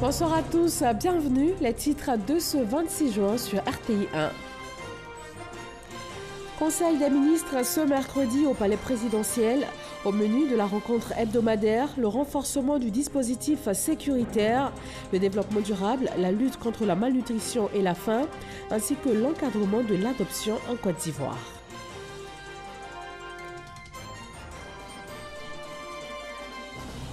Bonsoir à tous, bienvenue. Les titres de ce 26 juin sur RTI 1. Conseil des ministres ce mercredi au Palais présidentiel. Au menu de la rencontre hebdomadaire, le renforcement du dispositif sécuritaire, le développement durable, la lutte contre la malnutrition et la faim, ainsi que l'encadrement de l'adoption en Côte d'Ivoire.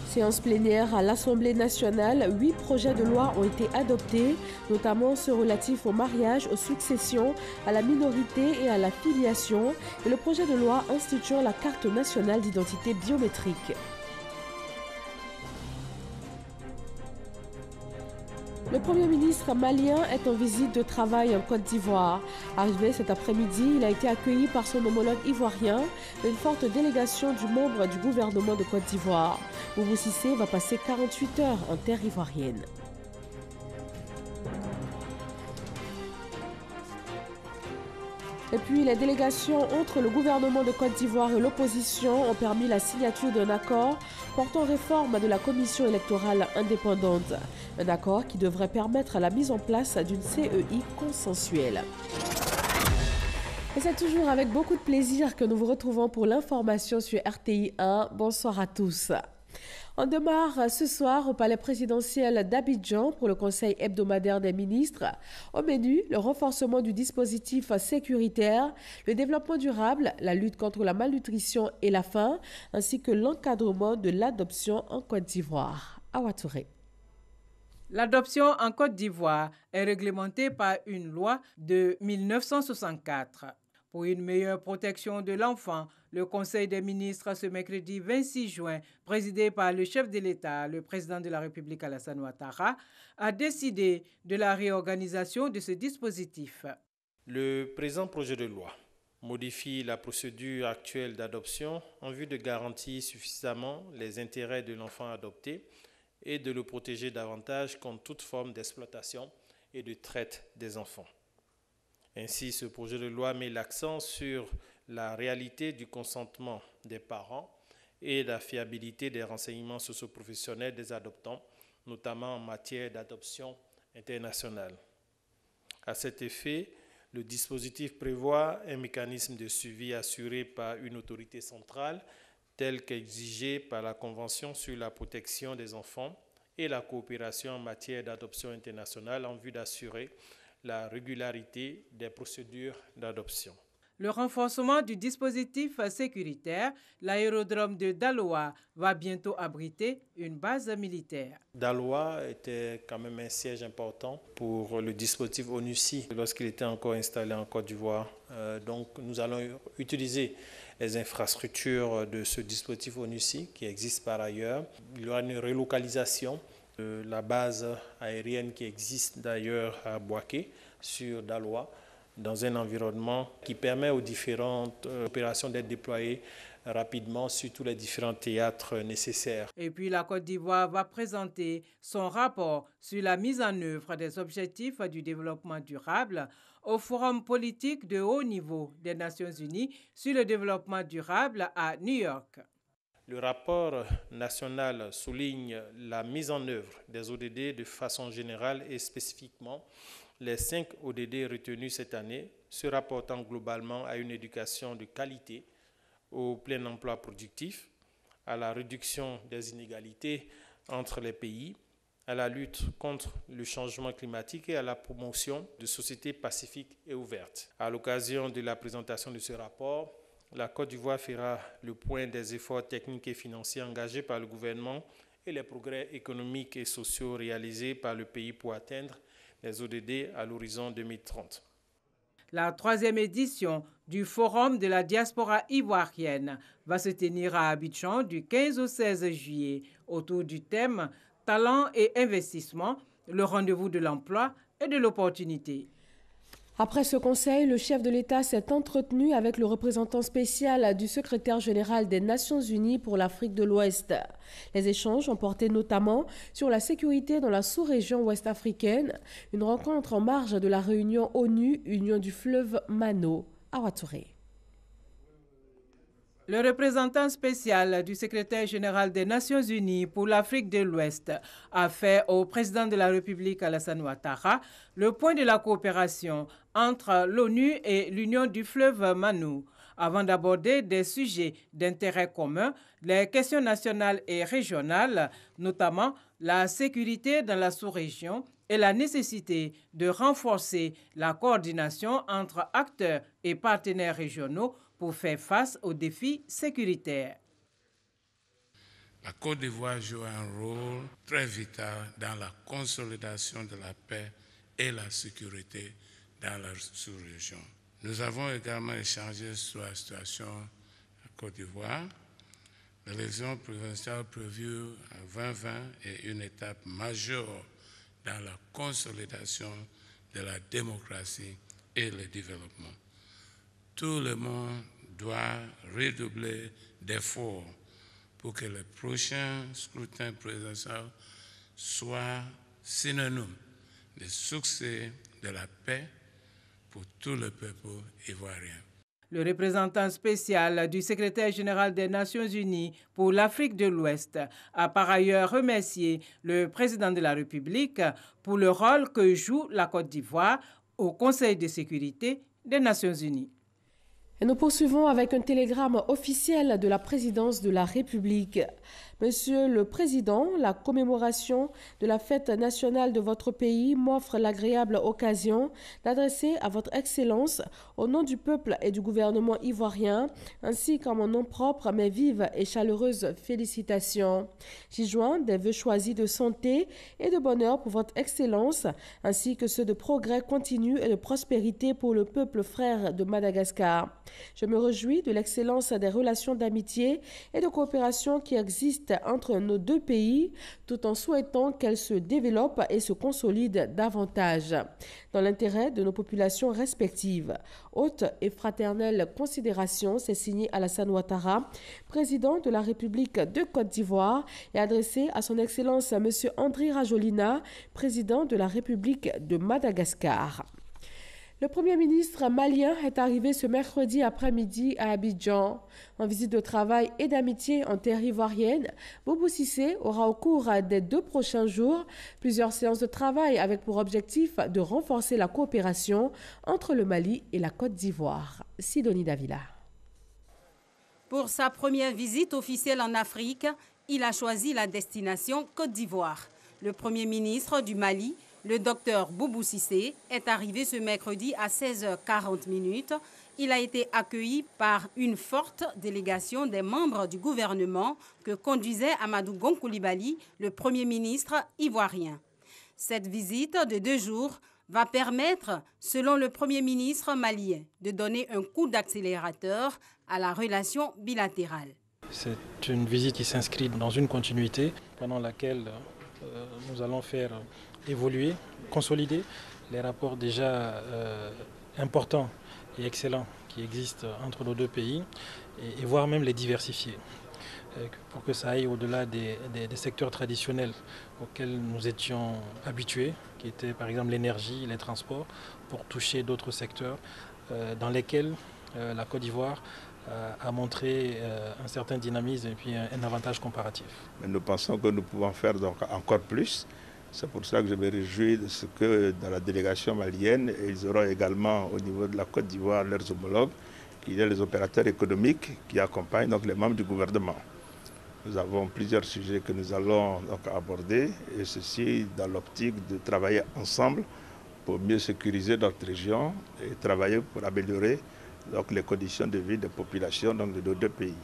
Séance plénière à l'Assemblée nationale, 8 projets de loi ont été adoptés, notamment ceux relatifs au mariage, aux successions, à la minorité et à la filiation, et le projet de loi instituant la carte nationale d'identité biométrique. Le Premier ministre malien est en visite de travail en Côte d'Ivoire. Arrivé cet après-midi, il a été accueilli par son homologue ivoirien, une forte délégation du membre du gouvernement de Côte d'Ivoire. Boubou Cissé va passer 48 heures en terre ivoirienne. Et puis, les délégations entre le gouvernement de Côte d'Ivoire et l'opposition ont permis la signature d'un accord portant réforme de la commission électorale indépendante. Un accord qui devrait permettre la mise en place d'une CEI consensuelle. Et c'est toujours avec beaucoup de plaisir que nous vous retrouvons pour l'information sur RTI 1. Bonsoir à tous. On démarre ce soir au palais présidentiel d'Abidjan pour le conseil hebdomadaire des ministres. Au menu, le renforcement du dispositif sécuritaire, le développement durable, la lutte contre la malnutrition et la faim, ainsi que l'encadrement de l'adoption en Côte d'Ivoire. Awa Touré. L'adoption en Côte d'Ivoire est réglementée par une loi de 1964. Pour une meilleure protection de l'enfant, le Conseil des ministres ce mercredi 26 juin, présidé par le chef de l'État, le président de la République Alassane Ouattara, a décidé de la réorganisation de ce dispositif. Le présent projet de loi modifie la procédure actuelle d'adoption en vue de garantir suffisamment les intérêts de l'enfant adopté et de le protéger davantage contre toute forme d'exploitation et de traite des enfants. Ainsi, ce projet de loi met l'accent sur la réalité du consentement des parents et la fiabilité des renseignements socio-professionnels des adoptants, notamment en matière d'adoption internationale. À cet effet, le dispositif prévoit un mécanisme de suivi assuré par une autorité centrale, tel qu'exigé par la Convention sur la protection des enfants et la coopération en matière d'adoption internationale en vue d'assurer la régularité des procédures d'adoption. Le renforcement du dispositif sécuritaire, l'aérodrome de Daloa va bientôt abriter une base militaire. Daloa était quand même un siège important pour le dispositif ONUCI lorsqu'il était encore installé en Côte d'Ivoire. Donc nous allons utiliser les infrastructures de ce dispositif ONUCI qui existe par ailleurs. Il y aura une relocalisation de la base aérienne qui existe d'ailleurs à Bouaké sur Daloa, dans un environnement qui permet aux différentes opérations d'être déployées rapidement sur tous les différents théâtres nécessaires. Et puis la Côte d'Ivoire va présenter son rapport sur la mise en œuvre des objectifs du développement durable au Forum politique de haut niveau des Nations Unies sur le développement durable à New York. Le rapport national souligne la mise en œuvre des ODD de façon générale et spécifiquement les 5 ODD retenus cette année, se rapportant globalement à une éducation de qualité, au plein emploi productif, à la réduction des inégalités entre les pays, à la lutte contre le changement climatique et à la promotion de sociétés pacifiques et ouvertes. À l'occasion de la présentation de ce rapport, la Côte d'Ivoire fera le point des efforts techniques et financiers engagés par le gouvernement et les progrès économiques et sociaux réalisés par le pays pour atteindre les ODD à l'horizon 2030. La 3e édition du Forum de la diaspora ivoirienne va se tenir à Abidjan du 15 au 16 juillet autour du thème « Talent et investissement, le rendez-vous de l'emploi et de l'opportunité ». Après ce conseil, le chef de l'État s'est entretenu avec le représentant spécial du secrétaire général des Nations Unies pour l'Afrique de l'Ouest. Les échanges ont porté notamment sur la sécurité dans la sous-région ouest-africaine, une rencontre en marge de la réunion ONU Union du fleuve Mano à Ouattara. Le représentant spécial du secrétaire général des Nations Unies pour l'Afrique de l'Ouest a fait au président de la République Alassane Ouattara le point de la coopération entre l'ONU et l'Union du fleuve Manou, avant d'aborder des sujets d'intérêt commun, les questions nationales et régionales, notamment la sécurité dans la sous-région et la nécessité de renforcer la coordination entre acteurs et partenaires régionaux pour faire face aux défis sécuritaires. La Côte d'Ivoire joue un rôle très vital dans la consolidation de la paix et la sécurité dans la sous-région. Nous avons également échangé sur la situation en Côte d'Ivoire. L'élection présidentielle prévue en 2020 est une étape majeure dans la consolidation de la démocratie et le développement. Tout le monde doit redoubler d'efforts pour que le prochain scrutin présidentiel soit synonyme de succès de la paix pour tout le peuple ivoirien. Le représentant spécial du secrétaire général des Nations Unies pour l'Afrique de l'Ouest a par ailleurs remercié le président de la République pour le rôle que joue la Côte d'Ivoire au Conseil de sécurité des Nations Unies. Et nous poursuivons avec un télégramme officiel de la présidence de la République. Monsieur le Président, la commémoration de la fête nationale de votre pays m'offre l'agréable occasion d'adresser à votre Excellence, au nom du peuple et du gouvernement ivoirien, ainsi qu'en mon nom propre, mes vives et chaleureuses félicitations. J'y joins des vœux choisis de santé et de bonheur pour votre Excellence, ainsi que ceux de progrès continu et de prospérité pour le peuple frère de Madagascar. Je me réjouis de l'excellence des relations d'amitié et de coopération qui existent entre nos deux pays, tout en souhaitant qu'elles se développent et se consolident davantage. Dans l'intérêt de nos populations respectives. Haute et fraternelle considération, c'est signé Alassane Ouattara, président de la République de Côte d'Ivoire, et adressé à son Excellence M. Andry Rajoelina, président de la République de Madagascar. Le Premier ministre malien est arrivé ce mercredi après-midi à Abidjan. En visite de travail et d'amitié en terre ivoirienne, Boubou Cissé aura au cours des 2 prochains jours plusieurs séances de travail avec pour objectif de renforcer la coopération entre le Mali et la Côte d'Ivoire. Sidonie Davila. Pour sa première visite officielle en Afrique, il a choisi la destination Côte d'Ivoire. Le Premier ministre du Mali, le docteur Boubou Cissé, est arrivé ce mercredi à 16h40. Il a été accueilli par une forte délégation des membres du gouvernement que conduisait Amadou Gon Coulibaly, le Premier ministre ivoirien. Cette visite de 2 jours va permettre, selon le Premier ministre malien, de donner un coup d'accélérateur à la relation bilatérale. C'est une visite qui s'inscrit dans une continuité pendant laquelle nous allons faire évoluer, consolider les rapports déjà importants et excellents qui existent entre nos deux pays et voire même les diversifier pour que ça aille au-delà des secteurs traditionnels auxquels nous étions habitués, qui étaient par exemple l'énergie, les transports, pour toucher d'autres secteurs dans lesquels la Côte d'Ivoire a montré un certain dynamisme et puis un avantage comparatif. Mais nous pensons que nous pouvons faire donc encore plus. C'est pour ça que je me réjouis de ce que dans la délégation malienne, ils auront également au niveau de la Côte d'Ivoire leurs homologues, qui sont les opérateurs économiques qui accompagnent donc les membres du gouvernement. Nous avons plusieurs sujets que nous allons donc aborder, et ceci dans l'optique de travailler ensemble pour mieux sécuriser notre région et travailler pour améliorer donc les conditions de vie des populations donc de nos deux pays.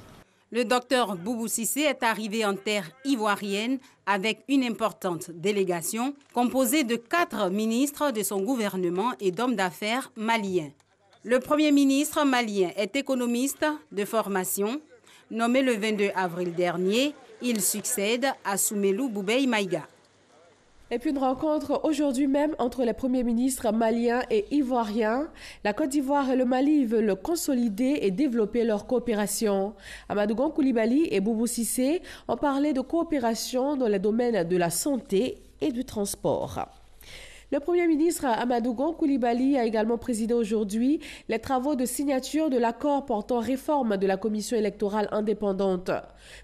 Le docteur Boubou Cissé est arrivé en terre ivoirienne avec une importante délégation composée de 4 ministres de son gouvernement et d'hommes d'affaires maliens. Le Premier ministre malien est économiste de formation. Nommé le 22 avril dernier, il succède à Soumelou Boubei Maïga. Et puis une rencontre aujourd'hui même entre les premiers ministres maliens et ivoiriens. La Côte d'Ivoire et le Mali veulent consolider et développer leur coopération. Amadou Gon Coulibaly et Boubou Cissé ont parlé de coopération dans les domaines de la santé et du transport. Le Premier ministre Amadou Gon Coulibaly a également présidé aujourd'hui les travaux de signature de l'accord portant réforme de la commission électorale indépendante.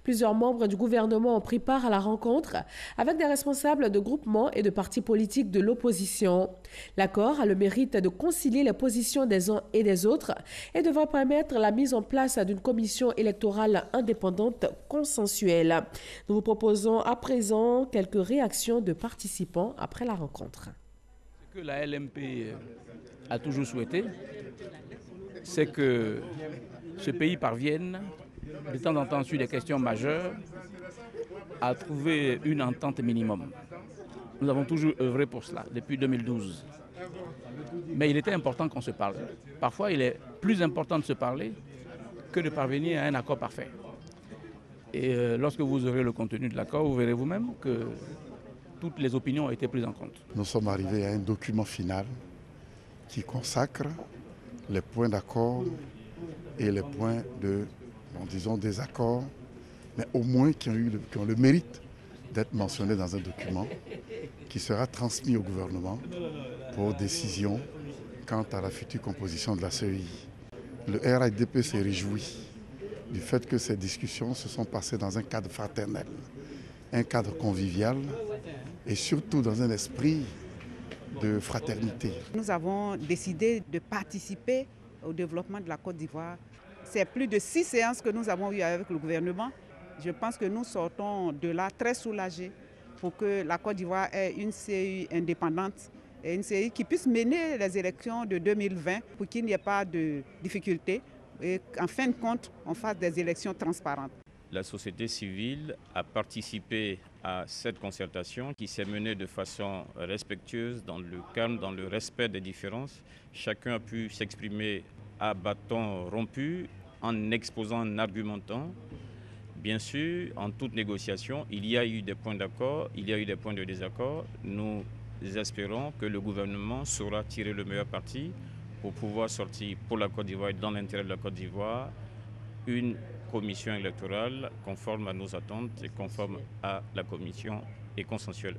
Plusieurs membres du gouvernement ont pris part à la rencontre avec des responsables de groupements et de partis politiques de l'opposition. L'accord a le mérite de concilier les positions des uns et des autres et devrait permettre la mise en place d'une commission électorale indépendante consensuelle. Nous vous proposons à présent quelques réactions de participants après la rencontre. Ce que la LMP a toujours souhaité, c'est que ce pays parvienne, de temps en temps sur des questions majeures, à trouver une entente minimum. Nous avons toujours œuvré pour cela, depuis 2012. Mais il était important qu'on se parle. Parfois, il est plus important de se parler que de parvenir à un accord parfait. Et lorsque vous aurez le contenu de l'accord, vous verrez vous-même que toutes les opinions ont été prises en compte. Nous sommes arrivés à un document final qui consacre les points d'accord et les points de, disons, désaccord, mais au moins qui ont le mérite d'être mentionnés dans un document qui sera transmis au gouvernement pour décision quant à la future composition de la CEI. Le RHDP s'est réjoui du fait que ces discussions se sont passées dans un cadre fraternel, un cadre convivial et surtout dans un esprit de fraternité. Nous avons décidé de participer au développement de la Côte d'Ivoire. C'est plus de 6 séances que nous avons eues avec le gouvernement. Je pense que nous sortons de là très soulagés pour que la Côte d'Ivoire ait une CEI indépendante et une CEI qui puisse mener les élections de 2020 pour qu'il n'y ait pas de difficultés et qu'en fin de compte, on fasse des élections transparentes. La société civile a participé à cette concertation qui s'est menée de façon respectueuse, dans le calme, dans le respect des différences. Chacun a pu s'exprimer à bâton rompu, en exposant, en argumentant. Bien sûr, en toute négociation, il y a eu des points d'accord, il y a eu des points de désaccord. Nous espérons que le gouvernement saura tirer le meilleur parti pour pouvoir sortir pour la Côte d'Ivoire et dans l'intérêt de la Côte d'Ivoire une commission électorale conforme à nos attentes et conforme à la commission et consensuelle.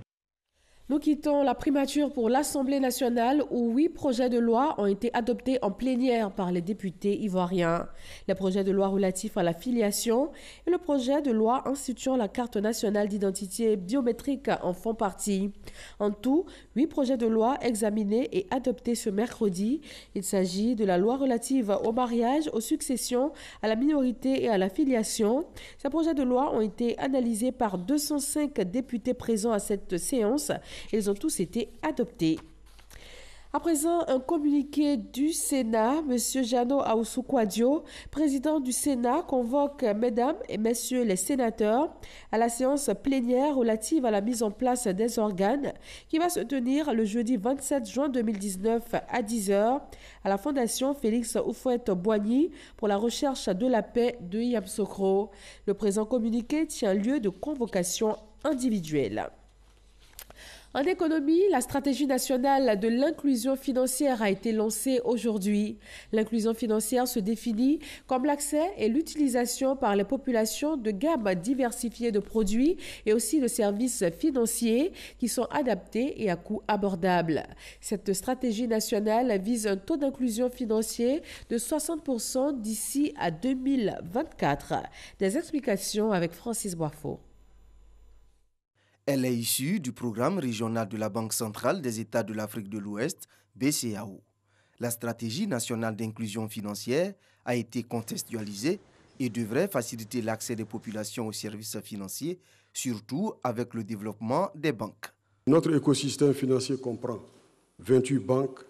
Nous quittons la primature pour l'Assemblée nationale où 8 projets de loi ont été adoptés en plénière par les députés ivoiriens. Les projets de loi relatifs à la filiation et le projet de loi instituant la carte nationale d'identité biométrique en font partie. En tout, 8 projets de loi examinés et adoptés ce mercredi. Il s'agit de la loi relative au mariage, aux successions, à la minorité et à la filiation. Ces projets de loi ont été analysés par 205 députés présents à cette séance. Ils ont tous été adoptés. À présent, un communiqué du Sénat. M. Jano Aoussou-Kouadio, président du Sénat, convoque mesdames et messieurs les sénateurs à la séance plénière relative à la mise en place des organes qui va se tenir le jeudi 27 juin 2019 à 10h à la Fondation Félix Houphouët-Boigny pour la recherche de la paix de Yamoussoukro. Le présent communiqué tient lieu de convocation individuelle. En économie, la stratégie nationale de l'inclusion financière a été lancée aujourd'hui. L'inclusion financière se définit comme l'accès et l'utilisation par les populations de gammes diversifiées de produits et aussi de services financiers qui sont adaptés et à coût abordable. Cette stratégie nationale vise un taux d'inclusion financier de 60% d'ici à 2024. Des explications avec Francis Boifo. Elle est issue du programme régional de la Banque centrale des États de l'Afrique de l'Ouest, BCAO. La stratégie nationale d'inclusion financière a été contextualisée et devrait faciliter l'accès des populations aux services financiers, surtout avec le développement des banques. Notre écosystème financier comprend 28 banques,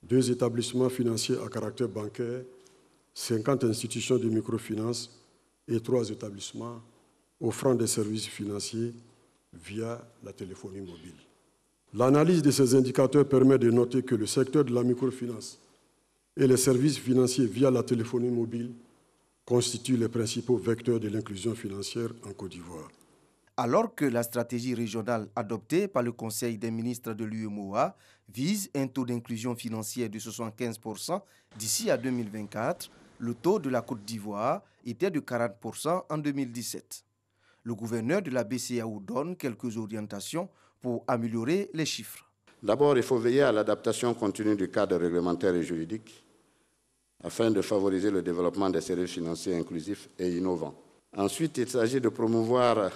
2 établissements financiers à caractère bancaire, 50 institutions de microfinance et 3 établissements offrant des services financiers via la téléphonie mobile. L'analyse de ces indicateurs permet de noter que le secteur de la microfinance et les services financiers via la téléphonie mobile constituent les principaux vecteurs de l'inclusion financière en Côte d'Ivoire. Alors que la stratégie régionale adoptée par le Conseil des ministres de l'UEMOA vise un taux d'inclusion financière de 75% d'ici à 2024, le taux de la Côte d'Ivoire était de 40% en 2017. Le gouverneur de la BCAO donne quelques orientations pour améliorer les chiffres. D'abord, il faut veiller à l'adaptation continue du cadre réglementaire et juridique afin de favoriser le développement des services financiers inclusifs et innovants. Ensuite, il s'agit de promouvoir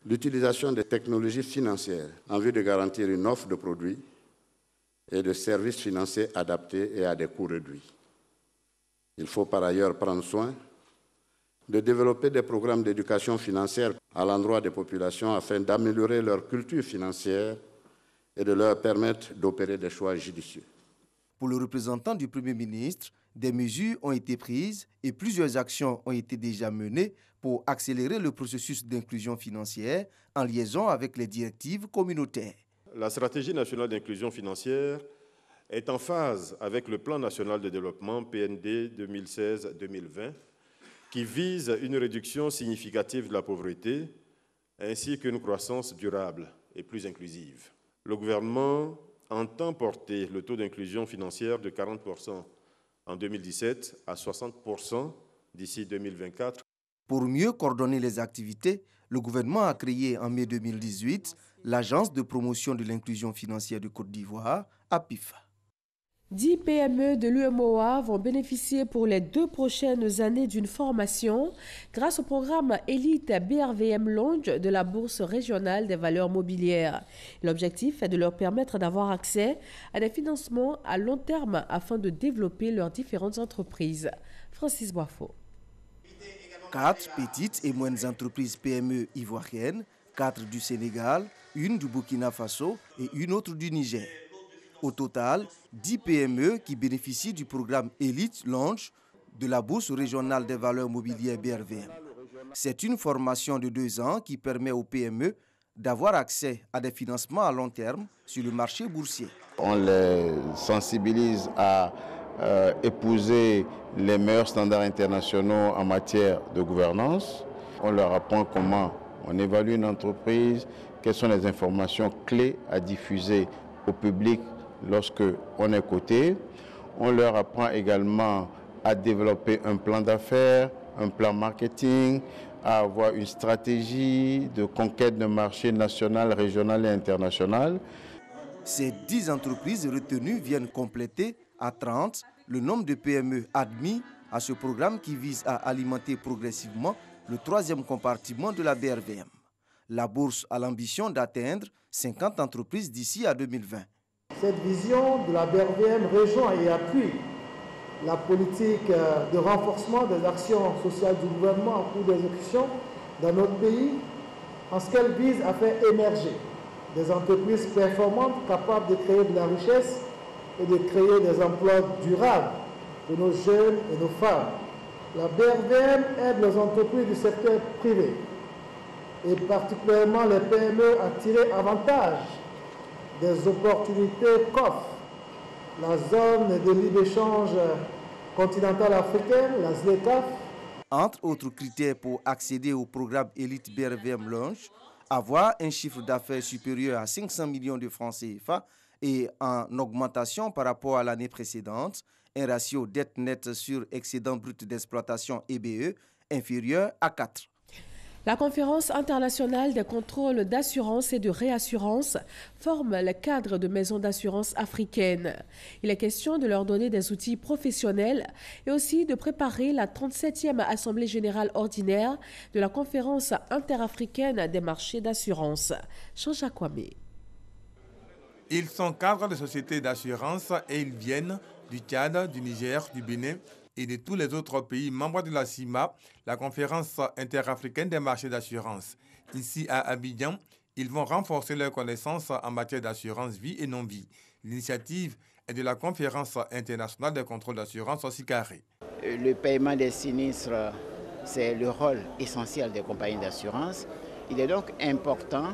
l'utilisation des technologies financières en vue de garantir une offre de produits et de services financiers adaptés et à des coûts réduits. Il faut par ailleurs prendre soin de développer des programmes d'éducation financière à l'endroit des populations afin d'améliorer leur culture financière et de leur permettre d'opérer des choix judicieux. Pour le représentant du Premier ministre, des mesures ont été prises et plusieurs actions ont été déjà menées pour accélérer le processus d'inclusion financière en liaison avec les directives communautaires. La stratégie nationale d'inclusion financière est en phase avec le plan national de développement PND 2016-2020 qui vise une réduction significative de la pauvreté ainsi qu'une croissance durable et plus inclusive. Le gouvernement entend porter le taux d'inclusion financière de 40% en 2017 à 60% d'ici 2024. Pour mieux coordonner les activités, le gouvernement a créé en mai 2018 l'Agence de promotion de l'inclusion financière de Côte d'Ivoire, APIFA. 10 PME de l'UMOA vont bénéficier pour les 2 prochaines années d'une formation grâce au programme Élite BRVM Lounge de la Bourse régionale des valeurs mobilières. L'objectif est de leur permettre d'avoir accès à des financements à long terme afin de développer leurs différentes entreprises. Francis Boifo. 4 petites et moyennes entreprises PME ivoiriennes, 4 du Sénégal, une du Burkina Faso et une autre du Niger. Au total, 10 PME qui bénéficient du programme Elite Launch de la Bourse régionale des valeurs mobilières BRVM. C'est une formation de 2 ans qui permet aux PME d'avoir accès à des financements à long terme sur le marché boursier. On les sensibilise à épouser les meilleurs standards internationaux en matière de gouvernance. On leur apprend comment on évalue une entreprise, quelles sont les informations clés à diffuser au public lorsque on est coté. On leur apprend également à développer un plan d'affaires, un plan marketing, à avoir une stratégie de conquête de marché national, régional et international. Ces 10 entreprises retenues viennent compléter à 30 le nombre de PME admis à ce programme qui vise à alimenter progressivement le 3e compartiment de la BRVM. La bourse a l'ambition d'atteindre 50 entreprises d'ici à 2020. Cette vision de la BRVM rejoint et appuie la politique de renforcement des actions sociales du gouvernement en cours d'exécution dans notre pays, en ce qu'elle vise à faire émerger des entreprises performantes capables de créer de la richesse et de créer des emplois durables pour nos jeunes et nos femmes. La BRVM aide les entreprises du secteur privé et particulièrement les PME à tirer avantage des opportunités qu'offre la zone de libre-échange continentale africaine, la ZLECAf. Entre autres critères pour accéder au programme Elite BRVM Launch, avoir un chiffre d'affaires supérieur à 500 millions de francs CFA et en augmentation par rapport à l'année précédente, un ratio dette nette sur excédent brut d'exploitation EBE inférieur à 4. La conférence internationale des contrôles d'assurance et de réassurance forme le cadre de maisons d'assurance africaines. Il est question de leur donner des outils professionnels et aussi de préparer la 37e Assemblée générale ordinaire de la conférence interafricaine des marchés d'assurance. Jean-Jacques Kwame. Ils sont cadres de sociétés d'assurance et ils viennent du Tchad, du Niger, du Bénin et de tous les autres pays membres de la CIMA, la conférence interafricaine des marchés d'assurance. Ici à Abidjan, ils vont renforcer leurs connaissances en matière d'assurance vie et non-vie. L'initiative est de la conférence internationale des contrôles d'assurance SICARE. Le paiement des sinistres, c'est le rôle essentiel des compagnies d'assurance. Il est donc important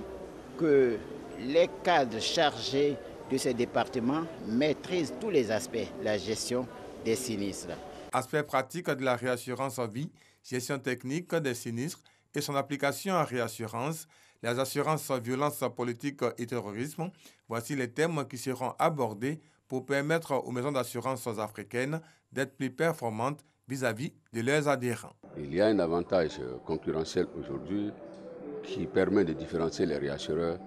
que les cadres chargés de ces départements maîtrisent tous les aspects de la gestion des sinistres. Aspect pratique de la réassurance vie, gestion technique des sinistres et son application en réassurance, les assurances violence politique et terrorisme, voici les thèmes qui seront abordés pour permettre aux maisons d'assurance africaines d'être plus performantes vis-à-vis de leurs adhérents. Il y a un avantage concurrentiel aujourd'hui qui permet de différencier les réassureurs,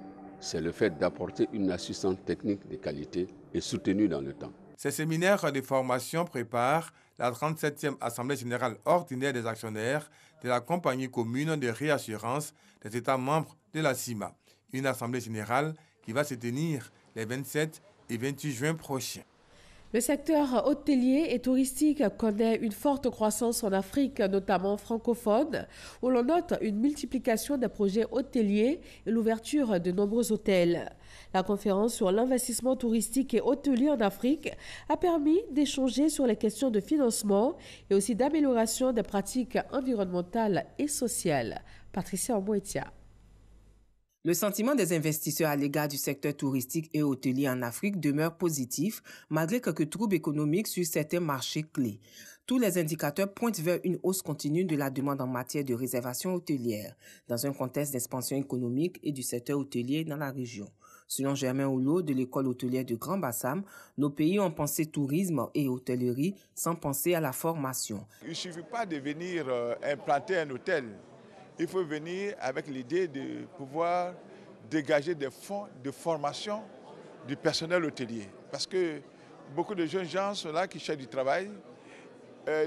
c'est le fait d'apporter une assistance technique de qualité et soutenue dans le temps. Ces séminaires de formation préparent la 37e Assemblée générale ordinaire des actionnaires de la Compagnie commune de réassurance des États membres de la CIMA. Une assemblée générale qui va se tenir les 27 et 28 juin prochains. Le secteur hôtelier et touristique connaît une forte croissance en Afrique, notamment francophone, où l'on note une multiplication des projets hôteliers et l'ouverture de nombreux hôtels. La conférence sur l'investissement touristique et hôtelier en Afrique a permis d'échanger sur les questions de financement et aussi d'amélioration des pratiques environnementales et sociales. Patricia Omouetia. Le sentiment des investisseurs à l'égard du secteur touristique et hôtelier en Afrique demeure positif malgré quelques troubles économiques sur certains marchés clés. Tous les indicateurs pointent vers une hausse continue de la demande en matière de réservation hôtelière dans un contexte d'expansion économique et du secteur hôtelier dans la région. Selon Germain Oulot de l'école hôtelière de Grand Bassam, nos pays ont pensé tourisme et hôtellerie sans penser à la formation. Il ne suffit pas de venir implanter un hôtel. Il faut venir avec l'idée de pouvoir dégager des fonds de formation du personnel hôtelier. Parce que beaucoup de jeunes gens sont là qui cherchent du travail.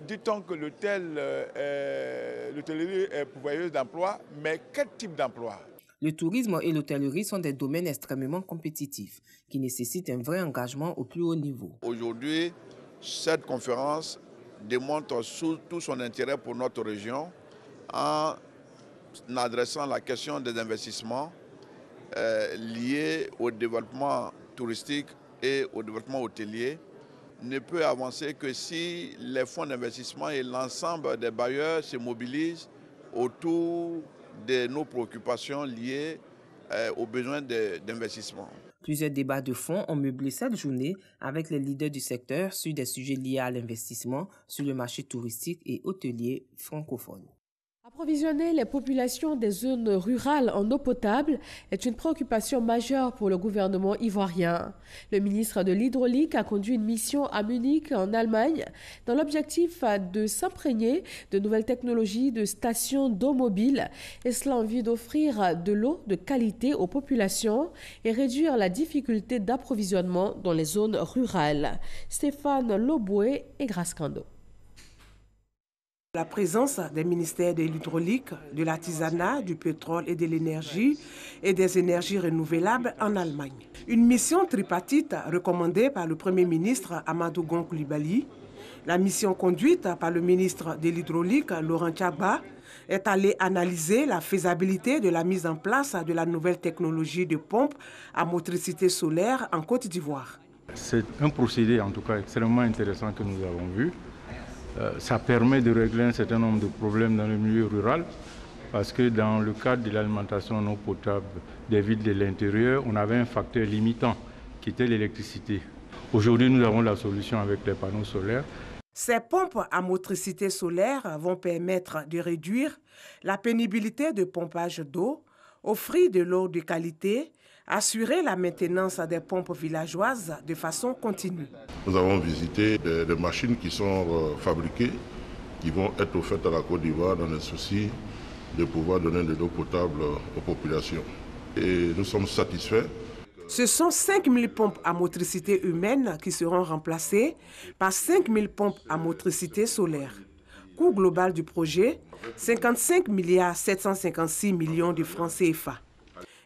Dit-on que l'hôtellerie est pourvoyeuse d'emploi, mais quel type d'emploi? Le tourisme et l'hôtellerie sont des domaines extrêmement compétitifs qui nécessitent un vrai engagement au plus haut niveau. Aujourd'hui, cette conférence démontre tout son intérêt pour notre région en adressant la question des investissements liés au développement touristique et au développement hôtelier ne peut avancer que si les fonds d'investissement et l'ensemble des bailleurs se mobilisent autour de nos préoccupations liées aux besoins d'investissement. Plusieurs débats de fond ont meublé cette journée avec les leaders du secteur sur des sujets liés à l'investissement sur le marché touristique et hôtelier francophone. Approvisionner les populations des zones rurales en eau potable est une préoccupation majeure pour le gouvernement ivoirien. Le ministre de l'Hydraulique a conduit une mission à Munich, en Allemagne, dans l'objectif de s'imprégner de nouvelles technologies de stations d'eau mobile, et cela en vue d'offrir de l'eau de qualité aux populations et réduire la difficulté d'approvisionnement dans les zones rurales. Stéphane Loboué et Grace Kando. La présence des ministères de l'hydraulique, de l'artisanat, du pétrole et de l'énergie et des énergies renouvelables en Allemagne. Une mission tripartite recommandée par le Premier ministre Amadou Gon Coulibaly. La mission conduite par le ministre de l'hydraulique Laurent Tchaba est allée analyser la faisabilité de la mise en place de la nouvelle technologie de pompe à motricité solaire en Côte d'Ivoire. C'est un procédé en tout cas extrêmement intéressant que nous avons vu. Ça permet de régler un certain nombre de problèmes dans le milieu rural parce que dans le cadre de l'alimentation en eau potable des villes de l'intérieur, on avait un facteur limitant qui était l'électricité. Aujourd'hui, nous avons la solution avec les panneaux solaires. Ces pompes à motricité solaire vont permettre de réduire la pénibilité de pompage d'eau, offrir de l'eau de qualité, assurer la maintenance des pompes villageoises de façon continue. Nous avons visité des machines qui sont fabriquées, qui vont être offertes à la Côte d'Ivoire dans le souci de pouvoir donner de l'eau potable aux populations. Et nous sommes satisfaits. Ce sont 5000 pompes à motricité humaine qui seront remplacées par 5000 pompes à motricité solaire. Coût global du projet, 55,756 milliards de francs CFA.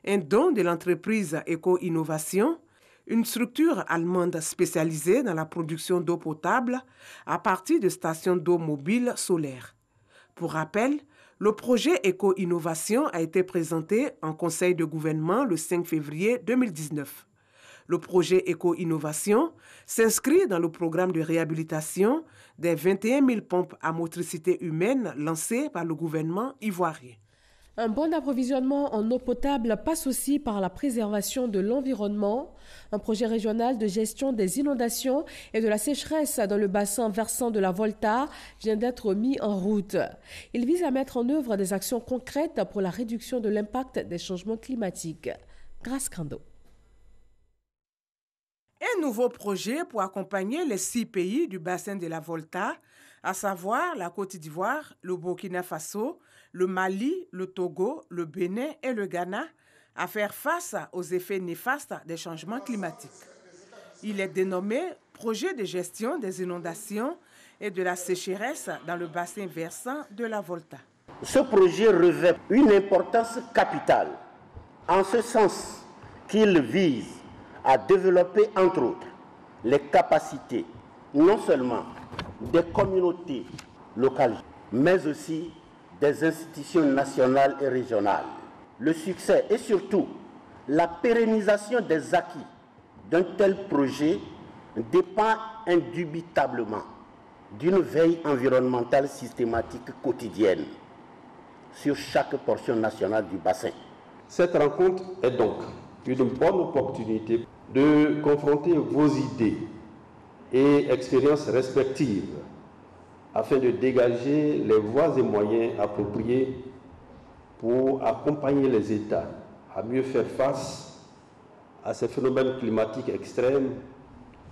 Un don de l'entreprise Éco-Innovation, une structure allemande spécialisée dans la production d'eau potable à partir de stations d'eau mobiles solaires. Pour rappel, le projet Éco-Innovation a été présenté en conseil de gouvernement le 5 février 2019. Le projet Éco-Innovation s'inscrit dans le programme de réhabilitation des 21 000 pompes à motricité humaine lancé par le gouvernement ivoirien. Un bon approvisionnement en eau potable passe aussi par la préservation de l'environnement. Un projet régional de gestion des inondations et de la sécheresse dans le bassin versant de la Volta vient d'être mis en route. Il vise à mettre en œuvre des actions concrètes pour la réduction de l'impact des changements climatiques. Grace Kando. Un nouveau projet pour accompagner les 6 pays du bassin de la Volta, à savoir la Côte d'Ivoire, le Burkina Faso, le Mali, le Togo, le Bénin et le Ghana, à faire face aux effets néfastes des changements climatiques. Il est dénommé Projet de gestion des inondations et de la sécheresse dans le bassin versant de la Volta. Ce projet revêt une importance capitale, en ce sens qu'il vise à développer, entre autres, les capacités non seulement des communautés locales, mais aussi des institutions nationales et régionales. Le succès et surtout la pérennisation des acquis d'un tel projet dépend indubitablement d'une veille environnementale systématique quotidienne sur chaque portion nationale du bassin. Cette rencontre est donc une bonne opportunité de confronter vos idées et expériences respectives afin de dégager les voies et moyens appropriés pour accompagner les États à mieux faire face à ces phénomènes climatiques extrêmes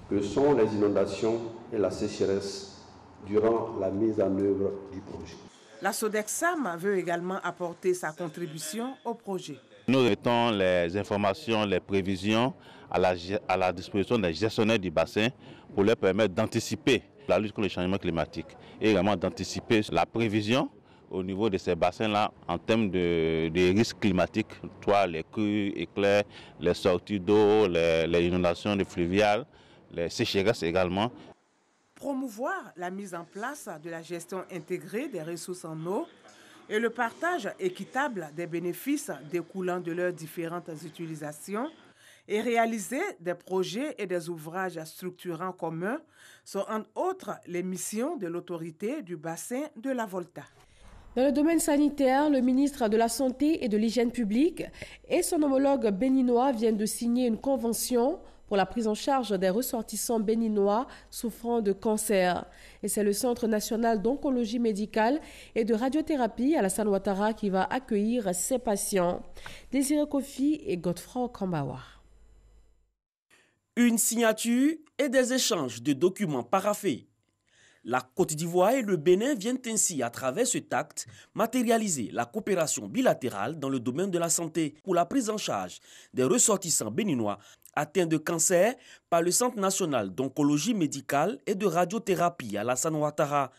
que sont les inondations et la sécheresse durant la mise en œuvre du projet. La Sodexam veut également apporter sa contribution au projet. Nous mettons les informations, les prévisions à la disposition des gestionnaires du bassin pour leur permettre d'anticiper la lutte contre le changement climatique et également d'anticiper la prévision au niveau de ces bassins-là en termes de risques climatiques, soit les crues, éclairs, les sorties d'eau, les inondations fluviales, les sécheresses également. Promouvoir la mise en place de la gestion intégrée des ressources en eau et le partage équitable des bénéfices découlant de leurs différentes utilisations et réaliser des projets et des ouvrages structurants communs sont entre autres les missions de l'autorité du bassin de la Volta. Dans le domaine sanitaire, le ministre de la Santé et de l'Hygiène publique et son homologue béninois viennent de signer une convention pour la prise en charge des ressortissants béninois souffrant de cancer. Et c'est le Centre national d'oncologie médicale et de radiothérapie Alassane Ouattara qui va accueillir ces patients. Désiré Kofi et Godefroy Kambawa. Une signature et des échanges de documents paraphés. La Côte d'Ivoire et le Bénin viennent ainsi, à travers cet acte, matérialiser la coopération bilatérale dans le domaine de la santé pour la prise en charge des ressortissants béninois atteints de cancer par le Centre national d'oncologie médicale et de radiothérapie Alassane Ouattara.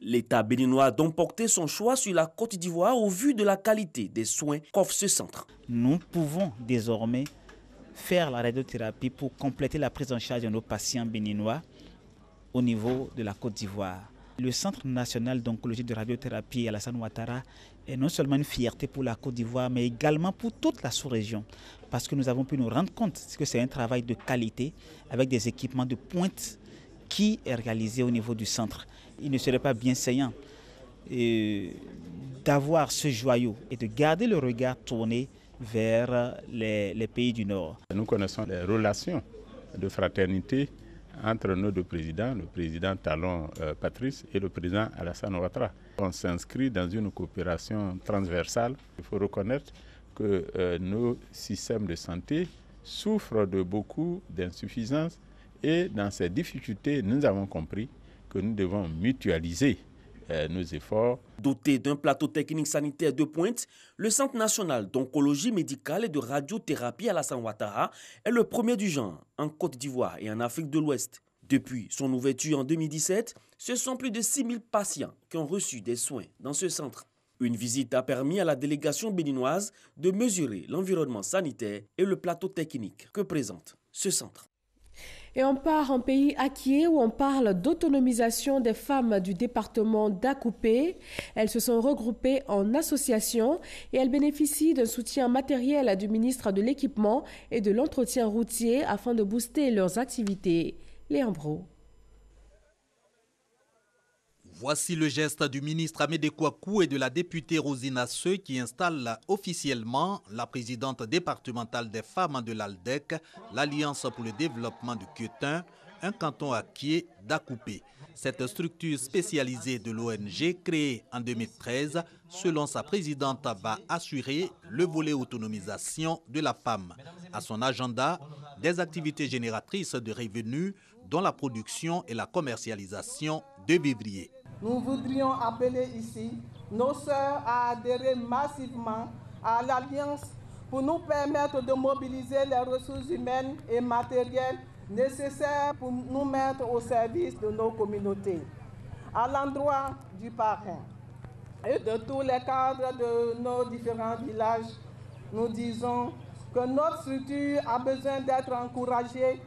L'État béninois a donc porté son choix sur la Côte d'Ivoire au vu de la qualité des soins qu'offre ce centre. Nous pouvons désormais faire la radiothérapie pour compléter la prise en charge de nos patients béninois au niveau de la Côte d'Ivoire. Le Centre national d'oncologie de radiothérapie Alassane Ouattara est non seulement une fierté pour la Côte d'Ivoire, mais également pour toute la sous-région, parce que nous avons pu nous rendre compte que c'est un travail de qualité avec des équipements de pointe qui est réalisé au niveau du centre. Il ne serait pas bien saillant d'avoir ce joyau et de garder le regard tourné vers les pays du Nord. Nous connaissons les relations de fraternité entre nos deux présidents, le président Talon Patrice et le président Alassane Ouattara. On s'inscrit dans une coopération transversale. Il faut reconnaître que nos systèmes de santé souffrent de beaucoup d'insuffisances et dans ces difficultés, nous avons compris que nous devons mutualiser nos efforts. Doté d'un plateau technique sanitaire de pointe, le Centre national d'oncologie médicale et de radiothérapie Alassane Ouattara est le premier du genre en Côte d'Ivoire et en Afrique de l'Ouest. Depuis son ouverture en 2017, ce sont plus de 6 000 patients qui ont reçu des soins dans ce centre. Une visite a permis à la délégation béninoise de mesurer l'environnement sanitaire et le plateau technique que présente ce centre. Et on part en pays acquier où on parle d'autonomisation des femmes du département d'Akoupé. Elles se sont regroupées en associations et elles bénéficient d'un soutien matériel du ministre de l'Équipement et de l'Entretien routier afin de booster leurs activités. Léon Bro. Voici le geste du ministre Amédée Kouakou et de la députée Rosine Asseux qui installe officiellement la présidente départementale des femmes de l'ALDEC, l'Alliance pour le développement du Quetin, un canton acquier d'Akoupé. Cette structure spécialisée de l'ONG, créée en 2013, selon sa présidente, va assurer le volet autonomisation de la femme. À son agenda, des activités génératrices de revenus, dont la production et la commercialisation de vivriers. Nous voudrions appeler ici nos sœurs à adhérer massivement à l'Alliance pour nous permettre de mobiliser les ressources humaines et matérielles nécessaires pour nous mettre au service de nos communautés. À l'endroit du parrain et de tous les cadres de nos différents villages, nous disons que notre structure a besoin d'être encouragée.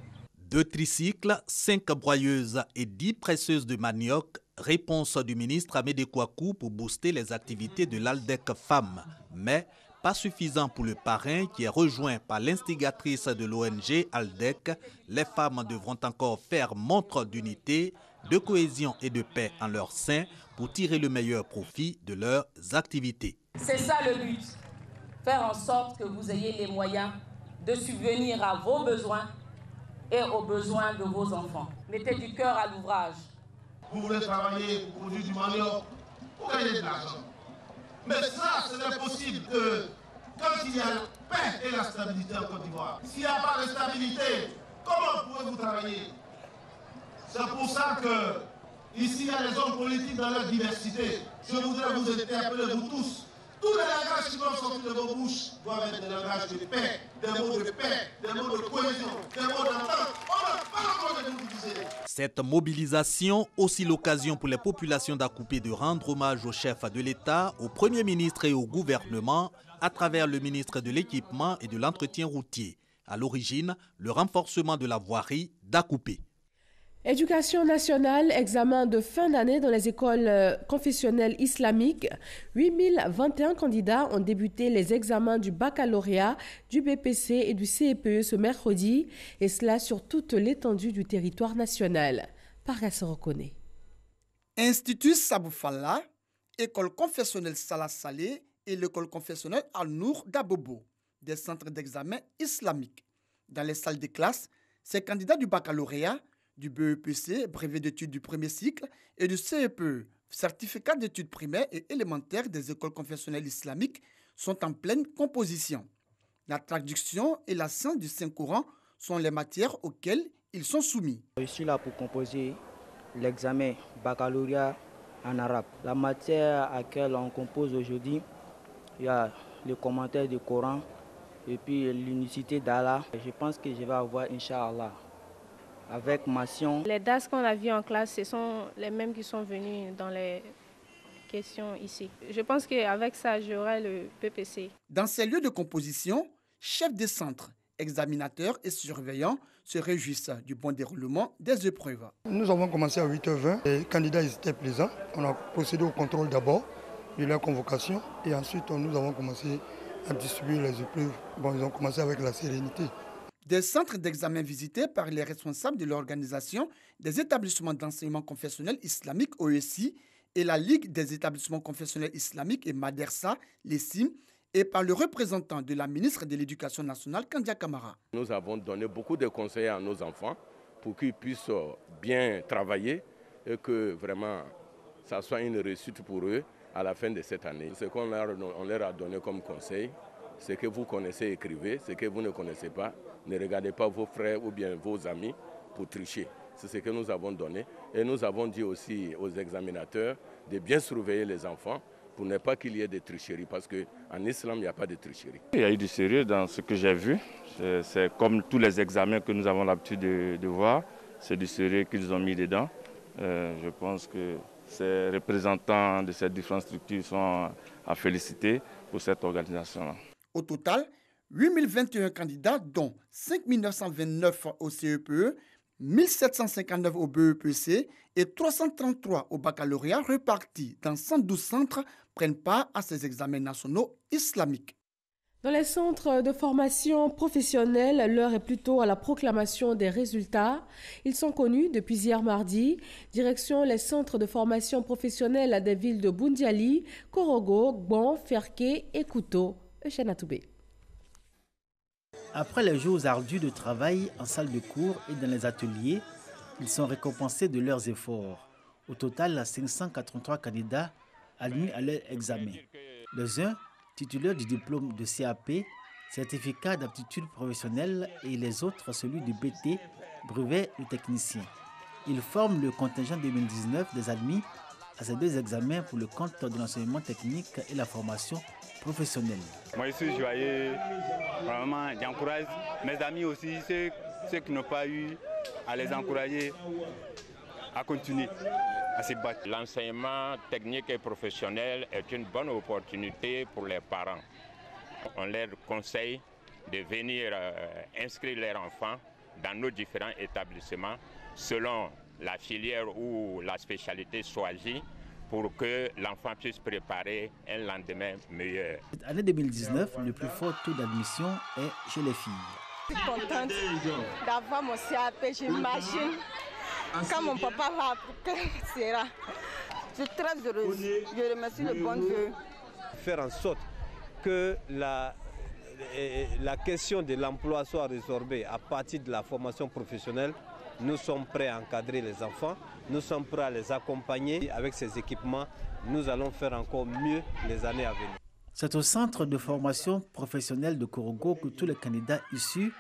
2 tricycles, 5 broyeuses et 10 presseuses de manioc. Réponse du ministre Amédée Kouakou pour booster les activités de l'ALDEC Femmes. Mais pas suffisant pour le parrain qui est rejoint par l'instigatrice de l'ONG ALDEC. Les femmes devront encore faire montre d'unité, de cohésion et de paix en leur sein pour tirer le meilleur profit de leurs activités. C'est ça le but, faire en sorte que vous ayez les moyens de subvenir à vos besoins et aux besoins de vos enfants. Mettez du cœur à l'ouvrage. Vous voulez travailler pour produire du manioc, pour gagner de l'argent. Mais ça, ce n'est possible que quand il y a la paix et la stabilité en Côte d'Ivoire. S'il n'y a pas de stabilité, comment pouvez-vous travailler? C'est pour ça que ici, il y a des hommes politiques dans leur diversité. Je voudrais vous interpeller, vous tous. Tous les langages qui vont sortir de vos bouches doivent être des langages de paix, des mots de paix, des mots de cohésion, des mots d'entente. On n'a pas le droit de nous diviser. Cette mobilisation, aussi l'occasion pour les populations d'Akoupé de rendre hommage au chef de l'État, au Premier ministre et au gouvernement, à travers le ministre de l'Équipement et de l'Entretien routier. À l'origine, le renforcement de la voirie d'Akoupé. Éducation nationale, examen de fin d'année dans les écoles confessionnelles islamiques. 8021 candidats ont débuté les examens du baccalauréat, du BPC et du CEPE ce mercredi, et cela sur toute l'étendue du territoire national. Parasse reconnaît. Institut Saboufalla, école confessionnelle Salah Saleh et l'école confessionnelle Al-Nour d'Abobo, des centres d'examen islamiques. Dans les salles de classe, ces candidats du baccalauréat, du BEPC, brevet d'études du premier cycle, et du CEPE, certificat d'études primaires et élémentaires des écoles confessionnelles islamiques, sont en pleine composition. La traduction et la science du Saint-Coran sont les matières auxquelles ils sont soumis. Je suis là pour composer l'examen baccalauréat en arabe. La matière à laquelle on compose aujourd'hui, il y a le commentaire du Coran et puis l'unicité d'Allah. Je pense que je vais avoir, Inch'Allah, avec mention. Les DAS qu'on a vus en classe, ce sont les mêmes qui sont venus dans les questions ici. Je pense qu'avec ça, j'aurai le PPC. Dans ces lieux de composition, chefs de centre, examinateurs et surveillants se réjouissent du bon déroulement des épreuves. Nous avons commencé à 8h20. Les candidats étaient plaisants. On a procédé au contrôle d'abord de leur convocation et ensuite nous avons commencé à distribuer les épreuves. Bon, ils ont commencé avec la sérénité. Des centres d'examen visités par les responsables de l'organisation des établissements d'enseignement confessionnel islamique OESI et la Ligue des établissements confessionnels islamiques et Madersa, l'ESIM, et par le représentant de la ministre de l'Éducation nationale, Kandia Kamara. Nous avons donné beaucoup de conseils à nos enfants pour qu'ils puissent bien travailler et que vraiment ça soit une réussite pour eux à la fin de cette année. Ce qu'on leur a donné comme conseil, ce que vous connaissez, écrivez. Ce que vous ne connaissez pas, ne regardez pas vos frères ou bien vos amis pour tricher. C'est ce que nous avons donné. Et nous avons dit aussi aux examinateurs de bien surveiller les enfants pour ne pas qu'il y ait de tricheries. Parce qu'en islam, il n'y a pas de tricherie. Il y a eu du sérieux dans ce que j'ai vu. C'est comme tous les examens que nous avons l'habitude de voir. C'est du sérieux qu'ils ont mis dedans. Je pense que ces représentants de ces différentes structures sont à féliciter pour cette organisation-là. Au total, 8021 candidats, dont 5929 au CEPE, 1759 au BEPC et 333 au baccalauréat repartis dans 112 centres, prennent part à ces examens nationaux islamiques. Dans les centres de formation professionnelle, l'heure est plutôt à la proclamation des résultats. Ils sont connus depuis hier mardi. Direction les centres de formation professionnelle des villes de Boundiali, Korogo, Gbon, Ferké et Kouto. Eugène Atoubé. Après les jours ardus de travail en salle de cours et dans les ateliers, ils sont récompensés de leurs efforts. Au total, 583 candidats admis à leur examen. Les uns titulaires du diplôme de CAP, certificat d'aptitude professionnelle, et les autres celui du BT, brevet de technicien. Ils forment le contingent 2019 des admis à ces 2 examens pour le compte de l'enseignement technique et la formation professionnelle. Moi, je suis joyeux. Vraiment, j'encourage mes amis aussi, ceux qui n'ont pas eu, à les encourager à continuer à se battre. L'enseignement technique et professionnel est une bonne opportunité pour les parents. On leur conseille de venir inscrire leurs enfants dans nos différents établissements selon la filière ou la spécialité choisie pour que l'enfant puisse préparer un lendemain meilleur. Cette année 2019, le plus fort taux d'admission est chez les filles. Je suis contente d'avoir mon CAP, j'imagine. Quand mon papa va appliquer, sera. Je suis très heureuse. Je remercie le bon Dieu. Faire en sorte que la question de l'emploi soit résorbée à partir de la formation professionnelle. Nous sommes prêts à encadrer les enfants, nous sommes prêts à les accompagner. Avec ces équipements, nous allons faire encore mieux les années à venir. C'est au centre de formation professionnelle de Korogo que tous les candidats issus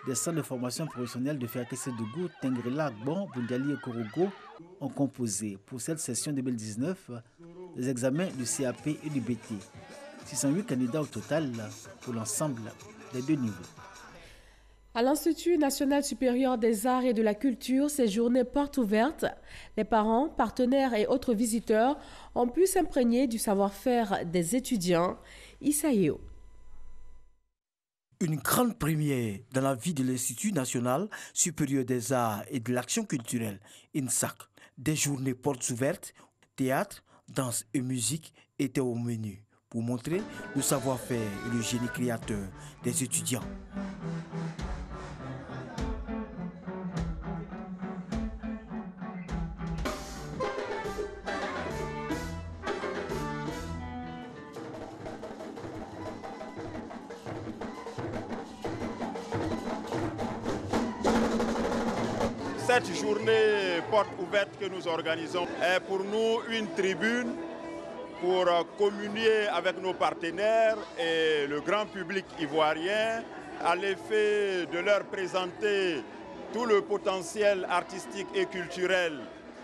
des centres de formation professionnelle de Fiaké-Sédougou, Tengrela, Gbon, Bundiali et Korogo ont composé pour cette session 2019 les examens du CAP et du BT. 608 candidats au total pour l'ensemble des 2 niveaux. À l'Institut national supérieur des arts et de la culture, ces journées portes ouvertes, les parents, partenaires et autres visiteurs ont pu s'imprégner du savoir-faire des étudiants. Issaïo. Une grande première dans la vie de l'Institut national supérieur des arts et de l'action culturelle, INSAC. Des journées portes ouvertes, théâtre, danse et musique étaient au menu pour montrer le savoir-faire et le génie créateur des étudiants. Cette journée porte ouverte que nous organisons est pour nous une tribune pour communier avec nos partenaires et le grand public ivoirien à l'effet de leur présenter tout le potentiel artistique et culturel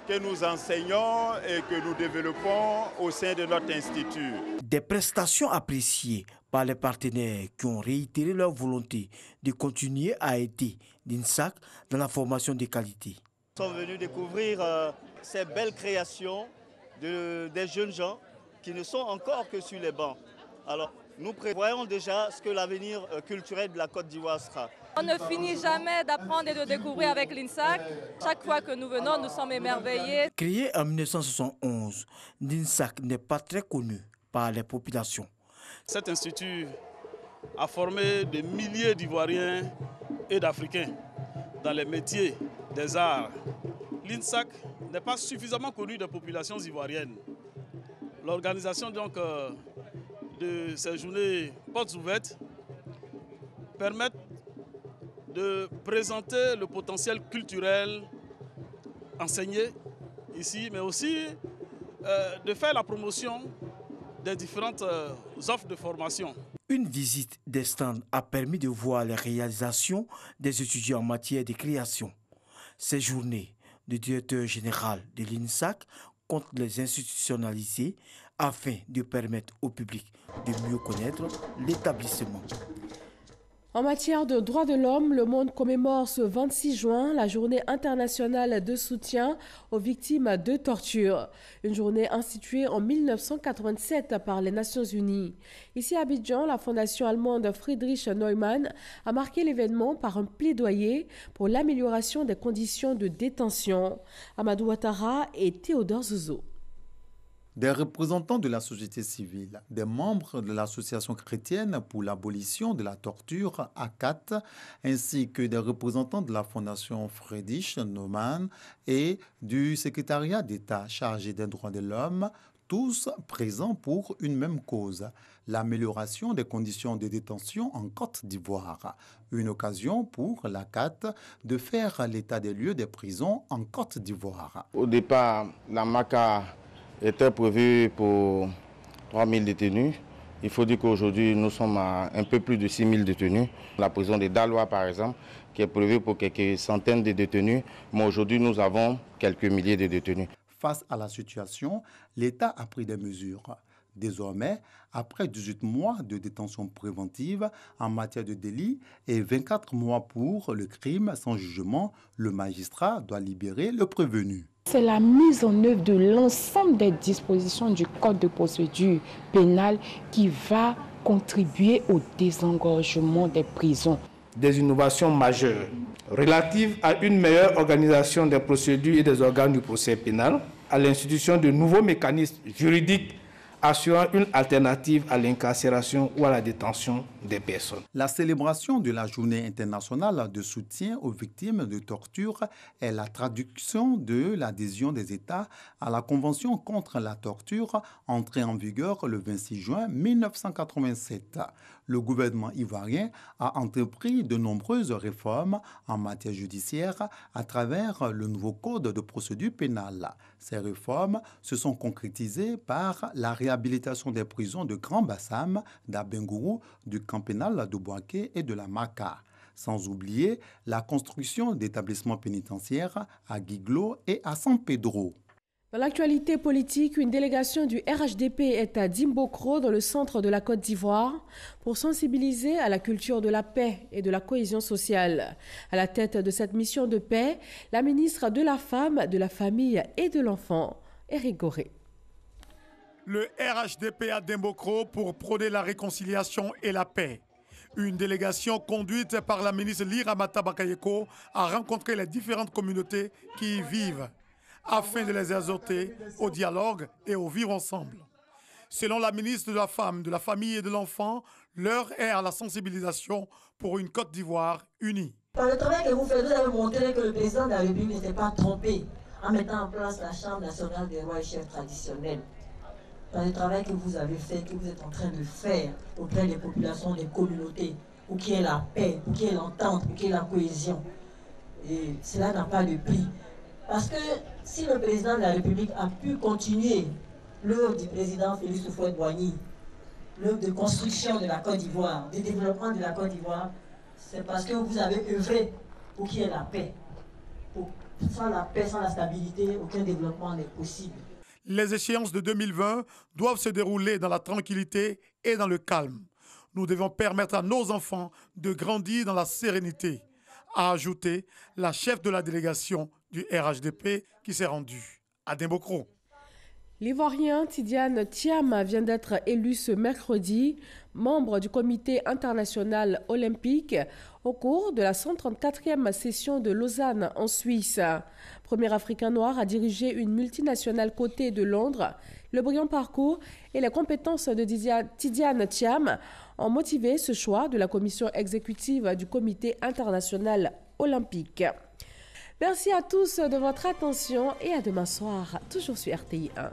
que nous enseignons et que nous développons au sein de notre institut. Des prestations appréciées par les partenaires qui ont réitéré leur volonté de continuer à aider l'INSAC dans la formation de qualité. Nous sommes venus découvrir ces belles créations des jeunes gens qui ne sont encore que sur les bancs. Alors, nous prévoyons déjà ce que l'avenir culturel de la Côte d'Ivoire sera. On ne finit jamais d'apprendre et de découvrir avec l'INSAC. Chaque fois que nous venons, nous sommes émerveillés. Créé en 1971, l'INSAC n'est pas très connu par les populations. Cet institut a formé des milliers d'Ivoiriens et d'Africains dans les métiers des arts. L'INSAC n'est pas suffisamment connu des populations ivoiriennes. L'organisation donc de ces journées portes ouvertes permet de présenter le potentiel culturel enseigné ici, mais aussi de faire la promotion des différentes offres de formation. Une visite des stands a permis de voir les réalisations des étudiants en matière de création. Ces journées, le directeur général de l'INSAC compte les institutionnaliser afin de permettre au public de mieux connaître l'établissement. En matière de droits de l'homme, le monde commémore ce 26 juin la journée internationale de soutien aux victimes de torture. Une journée instituée en 1987 par les Nations Unies. Ici à Abidjan, la fondation allemande Friedrich Neumann a marqué l'événement par un plaidoyer pour l'amélioration des conditions de détention. Amadou Ouattara et Théodore Zouzou. Des représentants de la société civile, des membres de l'Association chrétienne pour l'abolition de la torture, ACAT, ainsi que des représentants de la Fondation Friedrich Neumann et du secrétariat d'État chargé des droits de l'homme, tous présents pour une même cause, l'amélioration des conditions de détention en Côte d'Ivoire. Une occasion pour l'ACAT de faire l'état des lieux des prisons en Côte d'Ivoire. Au départ, la MACA était prévu pour 3 000 détenus. Il faut dire qu'aujourd'hui, nous sommes à un peu plus de 6 000 détenus. La prison de Daloa, par exemple, qui est prévue pour quelques centaines de détenus. Mais aujourd'hui, nous avons quelques milliers de détenus. Face à la situation, l'État a pris des mesures. Désormais, après 18 mois de détention préventive en matière de délit et 24 mois pour le crime sans jugement, le magistrat doit libérer le prévenu. C'est la mise en œuvre de l'ensemble des dispositions du Code de procédure pénale qui va contribuer au désengorgement des prisons. Des innovations majeures relatives à une meilleure organisation des procédures et des organes du procès pénal, à l'institution de nouveaux mécanismes juridiques assurant une alternative à l'incarcération ou à la détention des personnes. La célébration de la Journée internationale de soutien aux victimes de torture est la traduction de l'adhésion des États à la Convention contre la torture entrée en vigueur le 26 juin 1987. Le gouvernement ivoirien a entrepris de nombreuses réformes en matière judiciaire à travers le nouveau code de procédure pénale. Ces réformes se sont concrétisées par la réhabilitation des prisons de Grand Bassam, d'Abengourou, du camp pénal de Bouaké et de la Maka. Sans oublier la construction d'établissements pénitentiaires à Guiglo et à San Pedro. Dans l'actualité politique, une délégation du RHDP est à Dimbokro, dans le centre de la Côte d'Ivoire, pour sensibiliser à la culture de la paix et de la cohésion sociale. À la tête de cette mission de paix, la ministre de la Femme, de la Famille et de l'Enfant, Éric Goré. Le RHDP à Dimbokro pour prôner la réconciliation et la paix. Une délégation conduite par la ministre Liramata Bakayoko a rencontré les différentes communautés qui y vivent, afin de les exhorter au dialogue et au vivre ensemble. Selon la ministre de la Femme, de la Famille et de l'Enfant, l'heure est à la sensibilisation pour une Côte d'Ivoire unie. Par le travail que vous faites, vous avez montré que le président de la République n'était pas trompé en mettant en place la Chambre nationale des rois et chefs traditionnels. Par le travail que vous avez fait, que vous êtes en train de faire auprès des populations, des communautés, pour qu'il y ait la paix, pour qu'il y ait l'entente, pour qu'il y ait la cohésion. Et cela n'a pas de prix. Parce que si le président de la République a pu continuer l'œuvre du président Félix Houphouët-Boigny, l'œuvre de construction de la Côte d'Ivoire, de développement de la Côte d'Ivoire, c'est parce que vous avez œuvré pour qu'il y ait la paix. Sans la paix, sans la stabilité, aucun développement n'est possible. Les échéances de 2020 doivent se dérouler dans la tranquillité et dans le calme. Nous devons permettre à nos enfants de grandir dans la sérénité, a ajouté la chef de la délégation du RHDP qui s'est rendue à Dimbokro. L'Ivoirien Tidiane Thiam vient d'être élu ce mercredi membre du Comité international olympique au cours de la 134e session de Lausanne en Suisse. Premier Africain noir à diriger une multinationale cotée de Londres, le brillant parcours et les compétences de Tidiane Thiam ont motivé ce choix de la commission exécutive du Comité international olympique. Merci à tous de votre attention et à demain soir, toujours sur RTI 1.